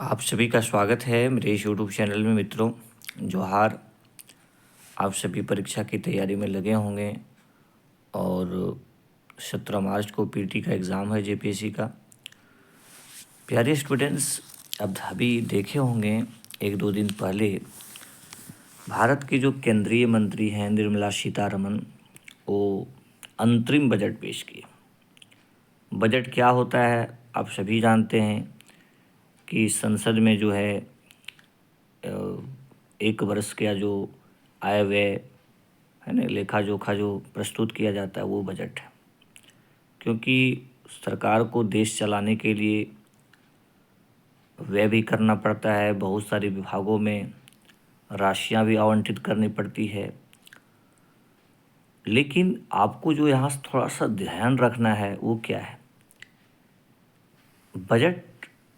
आप सभी का स्वागत है मेरे इस यूट्यूब चैनल में। मित्रों, जोहार। आप सभी परीक्षा की तैयारी में लगे होंगे और 17 मार्च को पीटी का एग्ज़ाम है, जेपीएससी का। प्यारे स्टूडेंट्स, अब अभी देखे होंगे एक दो दिन पहले भारत की जो केंद्रीय मंत्री हैं निर्मला सीतारमण, वो अंतरिम बजट पेश किए। बजट क्या होता है आप सभी जानते हैं कि संसद में जो है एक वर्ष का जो आय व्यय है ना, लेखा जोखा जो प्रस्तुत किया जाता है वो बजट है। क्योंकि सरकार को देश चलाने के लिए व्यय भी करना पड़ता है, बहुत सारे विभागों में राशियां भी आवंटित करनी पड़ती है। लेकिन आपको जो यहाँ से थोड़ा सा ध्यान रखना है वो क्या है, बजट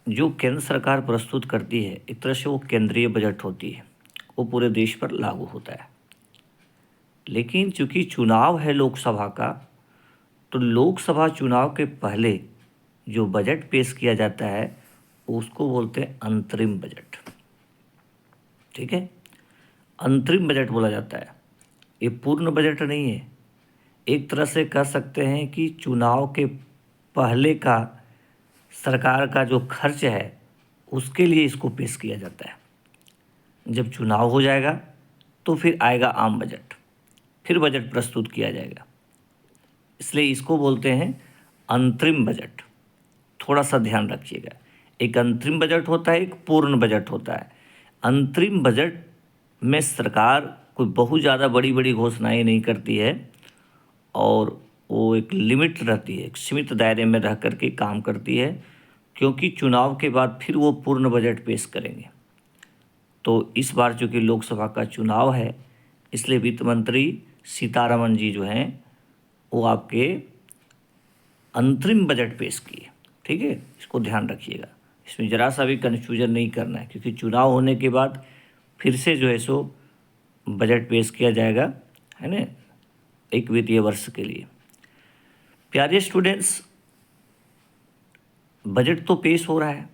जो केंद्र सरकार प्रस्तुत करती है एक तरह से वो केंद्रीय बजट होती है, वो पूरे देश पर लागू होता है। लेकिन चूंकि चुनाव है लोकसभा का, तो लोकसभा चुनाव के पहले जो बजट पेश किया जाता है उसको बोलते हैं अंतरिम बजट। ठीक है, अंतरिम बजट बोला जाता है। ये पूर्ण बजट नहीं है। एक तरह से कह सकते हैं कि चुनाव के पहले का सरकार का जो खर्च है उसके लिए इसको पेश किया जाता है। जब चुनाव हो जाएगा तो फिर आएगा आम बजट, फिर बजट प्रस्तुत किया जाएगा। इसलिए इसको बोलते हैं अंतरिम बजट। थोड़ा सा ध्यान रखिएगा, एक अंतरिम बजट होता है, एक पूर्ण बजट होता है। अंतरिम बजट में सरकार कोई बहुत ज़्यादा बड़ी बड़ी घोषणाएं नहीं करती है और वो एक लिमिट रहती है, एक सीमित दायरे में रह कर के काम करती है। क्योंकि चुनाव के बाद फिर वो पूर्ण बजट पेश करेंगे। तो इस बार चूँकि लोकसभा का चुनाव है, इसलिए वित्त मंत्री सीतारमण जी जो हैं वो आपके अंतरिम बजट पेश किए। ठीक है, इसको ध्यान रखिएगा, इसमें ज़रा सा भी कन्फ्यूजन नहीं करना है। क्योंकि चुनाव होने के बाद फिर से जो है सो बजट पेश किया जाएगा, है ना, एक वित्तीय वर्ष के लिए। प्यारे स्टूडेंट्स, बजट तो पेश हो रहा है,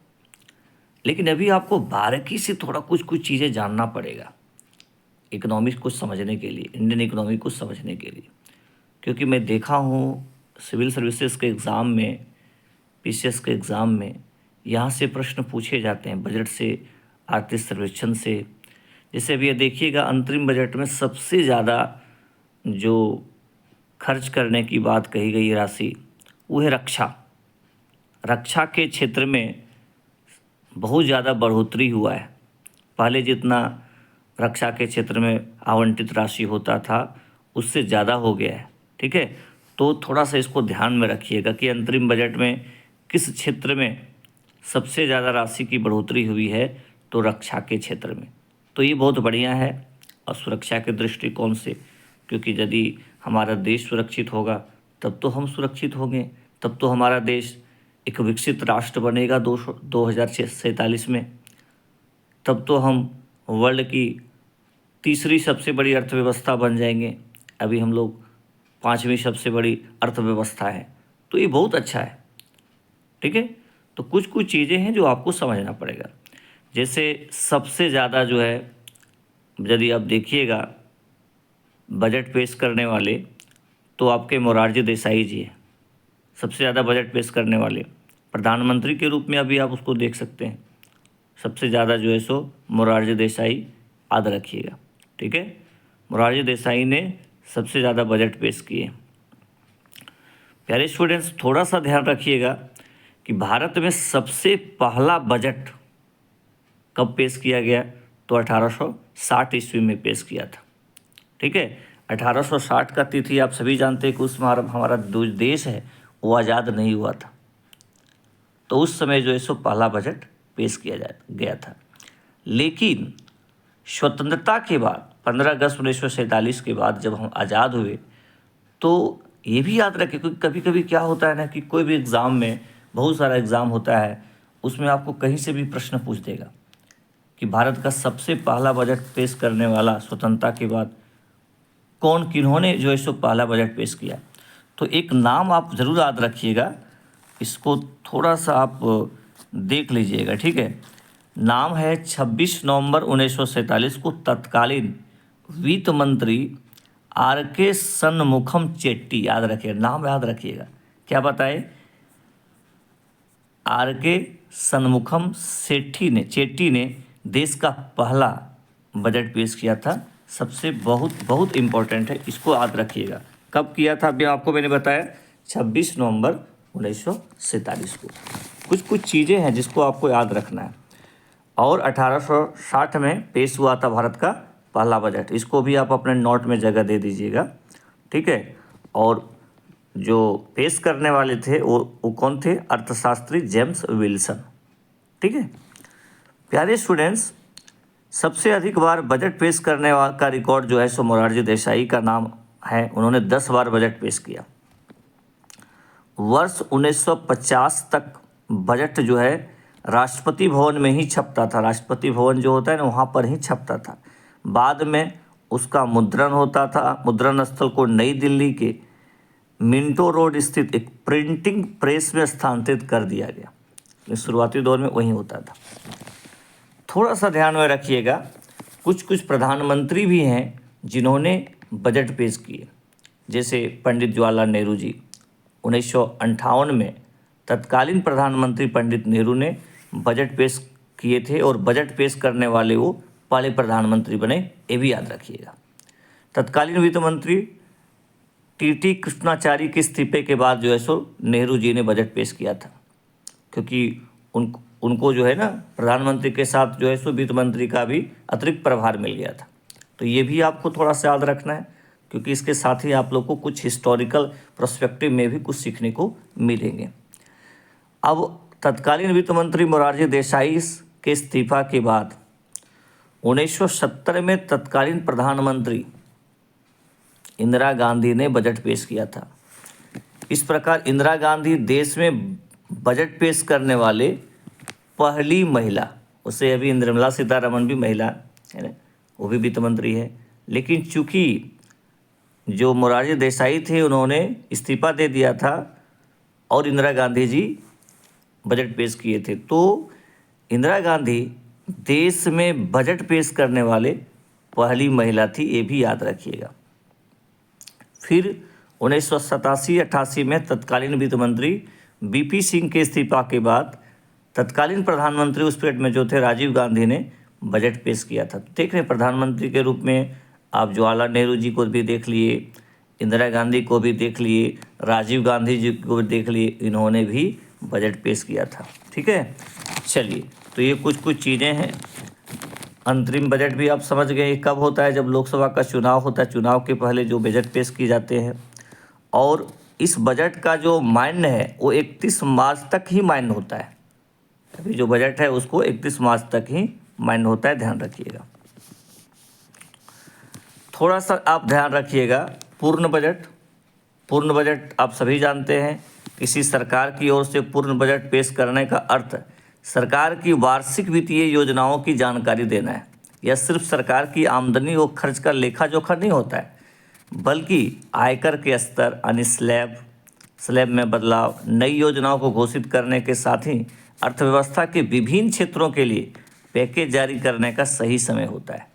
लेकिन अभी आपको बारीकी से थोड़ा कुछ चीज़ें जानना पड़ेगा इकोनॉमिक्स को समझने के लिए, इंडियन इकोनॉमी को समझने के लिए। क्योंकि मैं देखा हूँ सिविल सर्विसेज के एग्ज़ाम में, पीसीएस के एग्ज़ाम में यहाँ से प्रश्न पूछे जाते हैं बजट से, आर्थिक सर्वेक्षण से। जैसे अभी ये देखिएगा, अंतरिम बजट में सबसे ज़्यादा जो खर्च करने की बात कही गई राशि वो है रक्षा। रक्षा के क्षेत्र में बहुत ज़्यादा बढ़ोतरी हुआ है। पहले जितना रक्षा के क्षेत्र में आवंटित राशि होता था उससे ज़्यादा हो गया है। ठीक है, तो थोड़ा सा इसको ध्यान में रखिएगा कि अंतरिम बजट में किस क्षेत्र में सबसे ज़्यादा राशि की बढ़ोतरी हुई है, तो रक्षा के क्षेत्र में। तो ये बहुत बढ़िया है और सुरक्षा के दृष्टिकोण से, क्योंकि यदि हमारा देश सुरक्षित होगा तब तो हम सुरक्षित होंगे, तब तो हमारा देश एक विकसित राष्ट्र बनेगा 2047 में। तब तो हम वर्ल्ड की तीसरी सबसे बड़ी अर्थव्यवस्था बन जाएंगे। अभी हम लोग 5वीं सबसे बड़ी अर्थव्यवस्था है, तो ये बहुत अच्छा है। ठीक है, तो कुछ चीज़ें हैं जो आपको समझना पड़ेगा। जैसे सबसे ज़्यादा जो है, यदि आप देखिएगा बजट पेश करने वाले, तो आपके मोरारजी देसाई जी हैं सबसे ज़्यादा बजट पेश करने वाले। प्रधानमंत्री के रूप में अभी आप उसको देख सकते हैं, सबसे ज़्यादा जो है सो मोरारजी देसाई, याद रखिएगा। ठीक है, मोरारजी देसाई ने सबसे ज़्यादा बजट पेश किए। प्यारे स्टूडेंट्स, थोड़ा सा ध्यान रखिएगा कि भारत में सबसे पहला बजट कब पेश किया गया, तो 1860 ईस्वी में पेश किया था। ठीक है, 1860 का तिथि आप सभी जानते हैं कि उस हमारा जो देश है वो आज़ाद नहीं हुआ था। तो उस समय जो है सो पहला बजट पेश किया गया था। लेकिन स्वतंत्रता के बाद 15 अगस्त 1947 के बाद जब हम आज़ाद हुए, तो ये भी याद रखें, क्योंकि कभी कभी क्या होता है ना कि कोई भी एग्ज़ाम में, बहुत सारा एग्ज़ाम होता है, उसमें आपको कहीं से भी प्रश्न पूछ देगा कि भारत का सबसे पहला बजट पेश करने वाला स्वतंत्रता के बाद कौन, किन्होंने जो है सो पहला बजट पेश किया। तो एक नाम आप ज़रूर याद रखिएगा, इसको थोड़ा सा आप देख लीजिएगा। ठीक है, नाम है 26 नवंबर 1947 को तत्कालीन वित्त मंत्री आर के सन्मुखम चेट्टी, याद रखिएगा, नाम याद रखिएगा, क्या बताए, आर के सन्मुखम चेट्टी ने देश का पहला बजट पेश किया था। सबसे बहुत इम्पोर्टेंट है, इसको याद रखिएगा। कब किया था, अभी आपको मैंने बताया 26 नवंबर 1947 को। कुछ चीज़ें हैं जिसको आपको याद रखना है। और 1860 में पेश हुआ था भारत का पहला बजट, इसको भी आप अपने नोट में जगह दे दीजिएगा, ठीक है। और जो पेश करने वाले थे वो कौन थे, अर्थशास्त्री जेम्स विल्सन, ठीक है। प्यारे स्टूडेंट्स, सबसे अधिक बार बजट पेश करने का रिकॉर्ड जो है सो मोरारजी देसाई का नाम है। उन्होंने 10 बार बजट पेश किया। वर्ष 1950 तक बजट जो है राष्ट्रपति भवन में ही छपता था। राष्ट्रपति भवन जो होता है ना, वहाँ पर ही छपता था। बाद में उसका मुद्रण होता था। मुद्रण स्थल को नई दिल्ली के मिंटो रोड स्थित एक प्रिंटिंग प्रेस में स्थानांतरित कर दिया गया। इस शुरुआती दौर में वही होता था। थोड़ा सा ध्यान में रखिएगा, कुछ प्रधानमंत्री भी हैं जिन्होंने बजट पेश किए, जैसे पंडित जवाहरलाल नेहरू जी। 1958 में तत्कालीन प्रधानमंत्री पंडित नेहरू ने बजट पेश किए थे और बजट पेश करने वाले वो पहले प्रधानमंत्री बने, ये भी याद रखिएगा। तत्कालीन वित्त मंत्री टी कृष्णाचारी के इस्तीफे के बाद जो है सो नेहरू जी ने बजट पेश किया था, क्योंकि उनको जो है ना प्रधानमंत्री के साथ जो है सो वित्त मंत्री का भी अतिरिक्त प्रभार मिल गया था। तो ये भी आपको थोड़ा सा याद रखना है, क्योंकि इसके साथ ही आप लोग को कुछ हिस्टोरिकल पर्सपेक्टिव में भी कुछ सीखने को मिलेंगे। अब तत्कालीन वित्त मंत्री मोरारजी देसाई के इस्तीफा के बाद 1970 में तत्कालीन प्रधानमंत्री इंदिरा गांधी ने बजट पेश किया था। इस प्रकार इंदिरा गांधी देश में बजट पेश करने वाले पहली महिला, उसे अभी निर्मला सीतारमण भी महिला है ना, वो भी वित्त मंत्री है, लेकिन चूंकि जो मोरारजी देसाई थे उन्होंने इस्तीफा दे दिया था और इंदिरा गांधी जी बजट पेश किए थे, तो इंदिरा गांधी देश में बजट पेश करने वाले पहली महिला थी, ये भी याद रखिएगा। फिर 1987-88 में तत्कालीन वित्त मंत्री बीपी सिंह के इस्तीफा के बाद तत्कालीन प्रधानमंत्री उस पीरियड में जो थे राजीव गांधी ने बजट पेश किया था। देख रहे प्रधानमंत्री के रूप में आप जवाहरलाल नेहरू जी को भी देख लिए, इंदिरा गांधी को भी देख लिए, राजीव गांधी जी को भी देख लिए, इन्होंने भी बजट पेश किया था, ठीक है। चलिए, तो ये कुछ चीज़ें हैं। अंतरिम बजट भी आप समझ गए कब होता है, जब लोकसभा का चुनाव होता है, चुनाव के पहले जो बजट पेश किए जाते हैं। और इस बजट का जो मान्य है वो 31 मार्च तक ही मान्य होता है। अभी जो बजट है उसको 31 मार्च तक ही मान्य होता है, ध्यान रखिएगा। थोड़ा सा आप ध्यान रखिएगा, पूर्ण बजट आप सभी जानते हैं, किसी सरकार की ओर से पूर्ण बजट पेश करने का अर्थ सरकार की वार्षिक वित्तीय योजनाओं की जानकारी देना है। यह सिर्फ सरकार की आमदनी और खर्च का लेखा जोखा नहीं होता है, बल्कि आयकर के स्तर यानी स्लैब में बदलाव, नई योजनाओं को घोषित करने के साथ ही अर्थव्यवस्था के विभिन्न क्षेत्रों के लिए पैकेज जारी करने का सही समय होता है।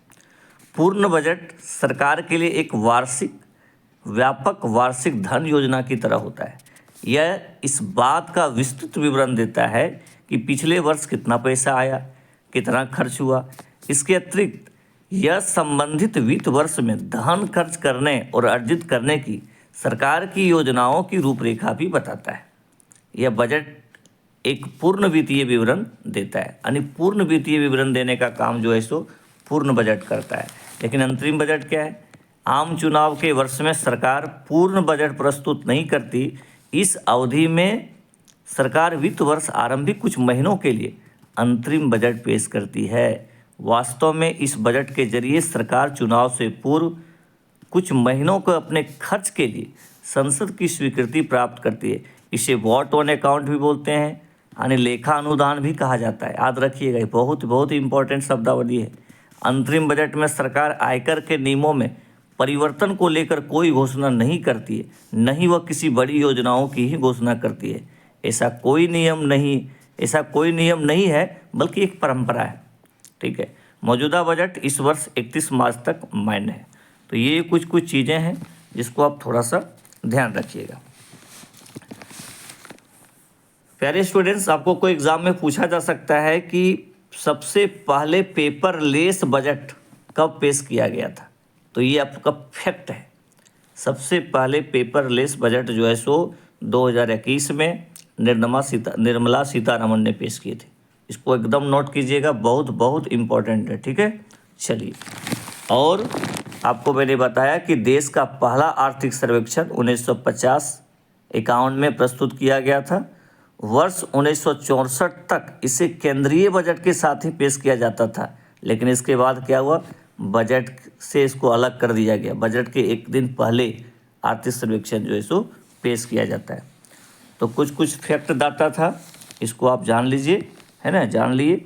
पूर्ण बजट सरकार के लिए एक व्यापक वार्षिक धन योजना की तरह होता है। यह इस बात का विस्तृत विवरण देता है कि पिछले वर्ष कितना पैसा आया, कितना खर्च हुआ। इसके अतिरिक्त यह संबंधित वित्त वर्ष में धन खर्च करने और अर्जित करने की सरकार की योजनाओं की रूपरेखा भी बताता है। यह बजट एक पूर्ण वित्तीय विवरण देता है, यानी पूर्ण वित्तीय विवरण देने का काम जो है सो पूर्ण बजट करता है। लेकिन अंतरिम बजट क्या है? आम चुनाव के वर्ष में सरकार पूर्ण बजट प्रस्तुत नहीं करती। इस अवधि में सरकार वित्त वर्ष आरंभिक कुछ महीनों के लिए अंतरिम बजट पेश करती है। वास्तव में इस बजट के जरिए सरकार चुनाव से पूर्व कुछ महीनों को अपने खर्च के लिए संसद की स्वीकृति प्राप्त करती है। इसे वॉट ऑन अकाउंट भी बोलते हैं, यानी लेखा अनुदान भी कहा जाता है। याद रखिएगा, ये बहुत इंपॉर्टेंट शब्दावली है। अंतरिम बजट में सरकार आयकर के नियमों में परिवर्तन को लेकर कोई घोषणा नहीं करती है, न ही वह किसी बड़ी योजनाओं की ही घोषणा करती है। ऐसा कोई नियम नहीं, ऐसा कोई नियम नहीं है, बल्कि एक परंपरा है। ठीक है, मौजूदा बजट इस वर्ष 31 मार्च तक मान्य है। तो ये कुछ चीज़ें हैं जिसको आप थोड़ा सा ध्यान रखिएगा। प्यारे स्टूडेंट्स, आपको कोई एग्ज़ाम में पूछा जा सकता है कि सबसे पहले पेपरलेस बजट कब पेश किया गया था। तो ये आपका फैक्ट है। सबसे पहले पेपरलेस बजट जो है सो 2021 में निर्मला सीतारमण ने पेश किए थे। इसको एकदम नोट कीजिएगा, बहुत बहुत इम्पोर्टेंट है। ठीक है, चलिए। और आपको मैंने बताया कि देश का पहला आर्थिक सर्वेक्षण 1950-51 में प्रस्तुत किया गया था। वर्ष 1964 तक इसे केंद्रीय बजट के साथ ही पेश किया जाता था, लेकिन इसके बाद क्या हुआ, बजट से इसको अलग कर दिया गया। बजट के एक दिन पहले आर्थिक सर्वेक्षण जो है सो पेश किया जाता है। तो कुछ फैक्ट डाटा था, इसको आप जान लीजिए, है ना, जान लिए।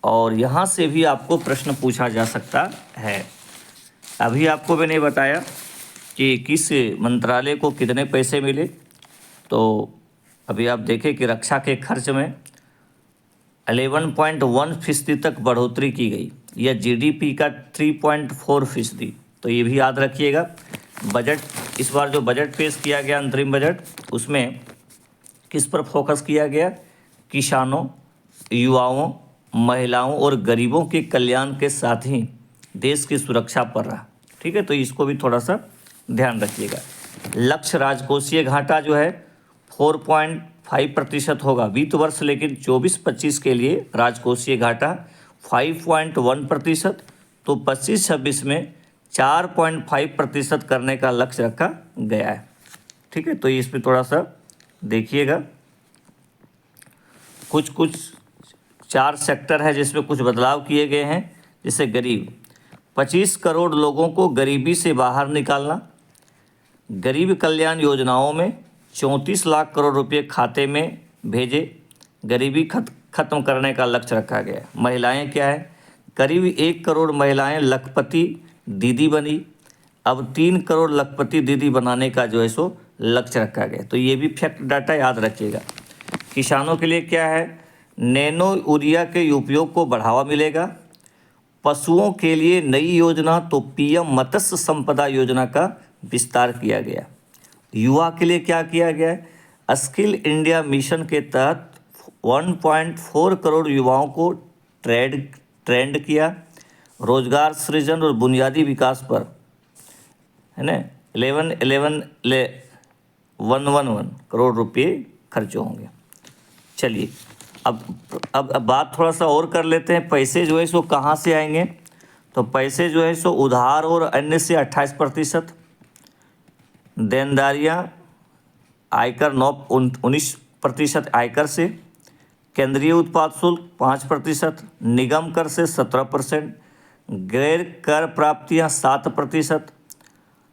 और यहाँ से भी आपको प्रश्न पूछा जा सकता है। अभी आपको मैंने बताया कि किस मंत्रालय को कितने पैसे मिले। तो अभी आप देखें कि रक्षा के खर्च में 11.1% तक बढ़ोतरी की गई, या जीडीपी का 3.4%। तो ये भी याद रखिएगा। बजट, इस बार जो बजट पेश किया गया, अंतरिम बजट, उसमें किस पर फोकस किया गया, किसानों, युवाओं, महिलाओं और गरीबों के कल्याण के साथ ही देश की सुरक्षा पर रहा। ठीक है, तो इसको भी थोड़ा सा ध्यान रखिएगा। लक्ष्य राजकोषीय घाटा जो है 4.5% होगा वित्त वर्ष, लेकिन 24-25 के लिए राजकोषीय घाटा 5.1%। तो 25-26 में 4.5% करने का लक्ष्य रखा गया है। ठीक है, तो इसमें थोड़ा सा देखिएगा। कुछ 4 सेक्टर है जिसमें कुछ बदलाव किए गए हैं। जैसे गरीब, 25 करोड़ लोगों को गरीबी से बाहर निकालना। गरीब कल्याण योजनाओं में 34 लाख करोड़ रुपए खाते में भेजे, गरीबी खत्म करने का लक्ष्य रखा गया। महिलाएं क्या है, करीब 1 करोड़ महिलाएं लखपति दीदी बनी। अब 3 करोड़ लखपति दीदी बनाने का जो है सो लक्ष्य रखा गया। तो ये भी फैक्ट डाटा याद रखिएगा। किसानों के लिए क्या है, नैनो यूरिया के उपयोग को बढ़ावा मिलेगा। पशुओं के लिए नई योजना, तो पीएम मत्स्य संपदा योजना का विस्तार किया गया। युवा के लिए क्या किया गया है, स्किल इंडिया मिशन के तहत 1.4 करोड़ युवाओं को ट्रेंड किया। रोजगार सृजन और बुनियादी विकास पर, है ना, 111 करोड़ रुपए खर्च होंगे। चलिए, अब बात थोड़ा सा और कर लेते हैं। पैसे जो है सो कहाँ से आएंगे। तो पैसे जो है सो उधार और अन्य से 28%, देनदारियाँ आयकर 19% आयकर से, केंद्रीय उत्पाद शुल्क 5%, निगम कर से 17%, गैर कर प्राप्तियाँ 7%,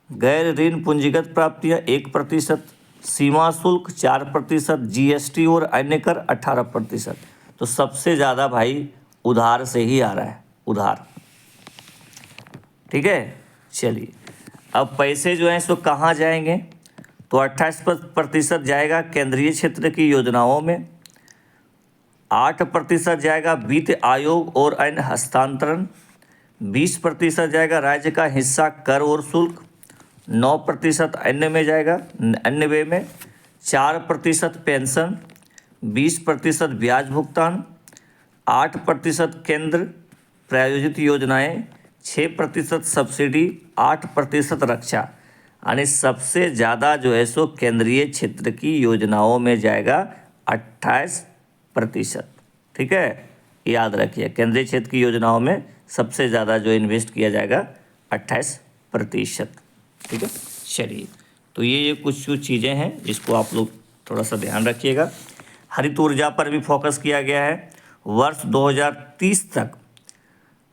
गैर ऋण पूंजीगत प्राप्तियाँ 1%, सीमा शुल्क 4%, जीएसटी और अन्य कर 18%। तो सबसे ज़्यादा भाई उधार से ही आ रहा है, उधार। ठीक है, चलिए। अब पैसे जो हैं सो कहाँ जाएंगे, तो 28% जाएगा केंद्रीय क्षेत्र की योजनाओं में, 8% जाएगा वित्त आयोग और अन्य हस्तांतरण, 20% जाएगा राज्य का हिस्सा कर और शुल्क, 9% अन्य में जाएगा, अन्य व्यय में, 4% पेंशन, 20% ब्याज भुगतान, 8% केंद्र प्रायोजित योजनाएं, 6% सब्सिडी, 8% रक्षा। यानी सबसे ज़्यादा जो है सो केंद्रीय क्षेत्र की योजनाओं में जाएगा 28%। ठीक है, याद रखिए, केंद्रीय क्षेत्र की योजनाओं में सबसे ज़्यादा जो इन्वेस्ट किया जाएगा 28%। ठीक है, चलिए। तो ये कुछ चीज़ें हैं जिसको आप लोग थोड़ा सा ध्यान रखिएगा। हरित ऊर्जा पर भी फोकस किया गया है। वर्ष 2030 तक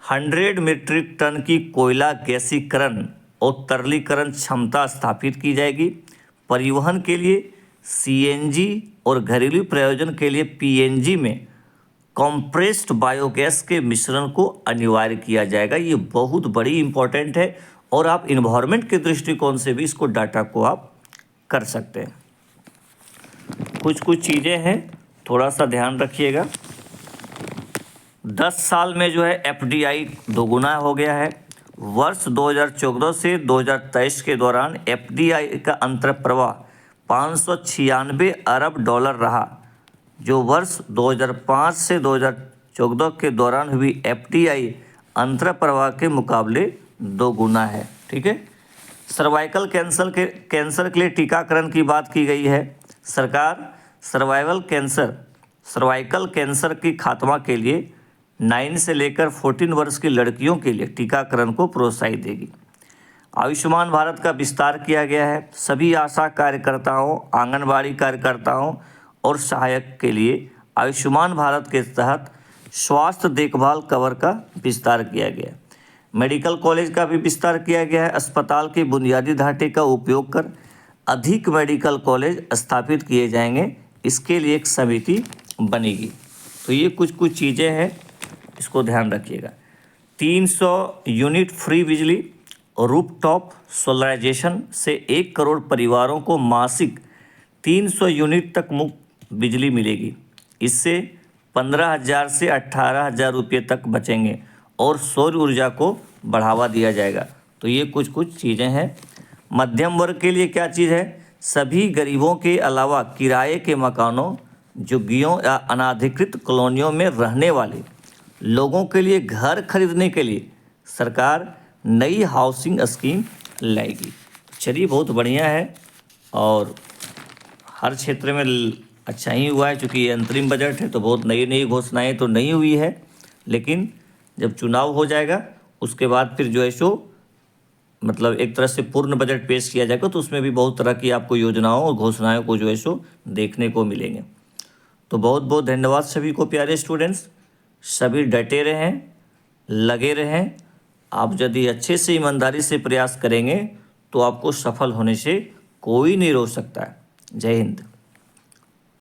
100 मीट्रिक टन की कोयला गैसीकरण और तरलीकरण क्षमता स्थापित की जाएगी। परिवहन के लिए सीएनजी और घरेलू प्रयोजन के लिए पीएनजी में कॉम्प्रेस्ड बायोगैस के मिश्रण को अनिवार्य किया जाएगा। ये बहुत बड़ी इम्पोर्टेंट है और आप इन्वायरमेंट के दृष्टिकोण से भी इसको डाटा को आप कर सकते हैं। कुछ चीज़ें हैं थोड़ा सा ध्यान रखिएगा। 10 साल में जो है FDI दोगुना हो गया है। वर्ष 2014 से 2023 के दौरान FDI का अंतर्प्रवाह 596 अरब डॉलर रहा, जो वर्ष 2005 से 2014 के दौरान हुई FDI अंतर्प्रवाह के मुकाबले दोगुना है। ठीक है। सर्वाइकल कैंसर के लिए टीकाकरण की बात की गई है। सरकार सर्वाइकल कैंसर की खात्मा के लिए 9 से लेकर 14 वर्ष की लड़कियों के लिए टीकाकरण को प्रोत्साहित देगी। आयुष्मान भारत का विस्तार किया गया है। सभी आशा कार्यकर्ताओं, आंगनबाड़ी कार्यकर्ताओं और सहायक के लिए आयुष्मान भारत के तहत स्वास्थ्य देखभाल कवर का विस्तार किया गया है। मेडिकल कॉलेज का भी विस्तार किया गया है। अस्पताल के बुनियादी ढांचे का उपयोग कर अधिक मेडिकल कॉलेज स्थापित किए जाएंगे। इसके लिए एक समिति बनेगी। तो ये कुछ चीज़ें हैं, इसको ध्यान रखिएगा। 300 यूनिट फ्री बिजली और रूफटॉप सोलराइजेशन से 1 करोड़ परिवारों को मासिक 300 यूनिट तक मुफ्त बिजली मिलेगी। इससे 15,000 से 18,000 रुपये तक बचेंगे और सौर ऊर्जा को बढ़ावा दिया जाएगा। तो ये कुछ चीज़ें हैं। मध्यम वर्ग के लिए क्या चीज़ है? सभी गरीबों के अलावा किराए के मकानों, झुग्गियों या अनाधिकृत कॉलोनियों में रहने वाले लोगों के लिए घर खरीदने के लिए सरकार नई हाउसिंग स्कीम लाएगी। चलिए, बहुत बढ़िया है और हर क्षेत्र में अच्छा ही हुआ है। चूँकि ये अंतरिम बजट है तो बहुत नई घोषणाएं तो नहीं हुई है, लेकिन जब चुनाव हो जाएगा उसके बाद फिर जो है सो मतलब एक तरह से पूर्ण बजट पेश किया जाएगा, तो उसमें भी बहुत तरह की आपको योजनाओं और घोषणाओं को जो है सो देखने को मिलेंगे। तो बहुत बहुत धन्यवाद सभी को। प्यारे स्टूडेंट्स, सभी डटे रहें, लगे रहें। आप यदि अच्छे से ईमानदारी से प्रयास करेंगे तो आपको सफल होने से कोई नहीं रोक सकता है। जय हिंद।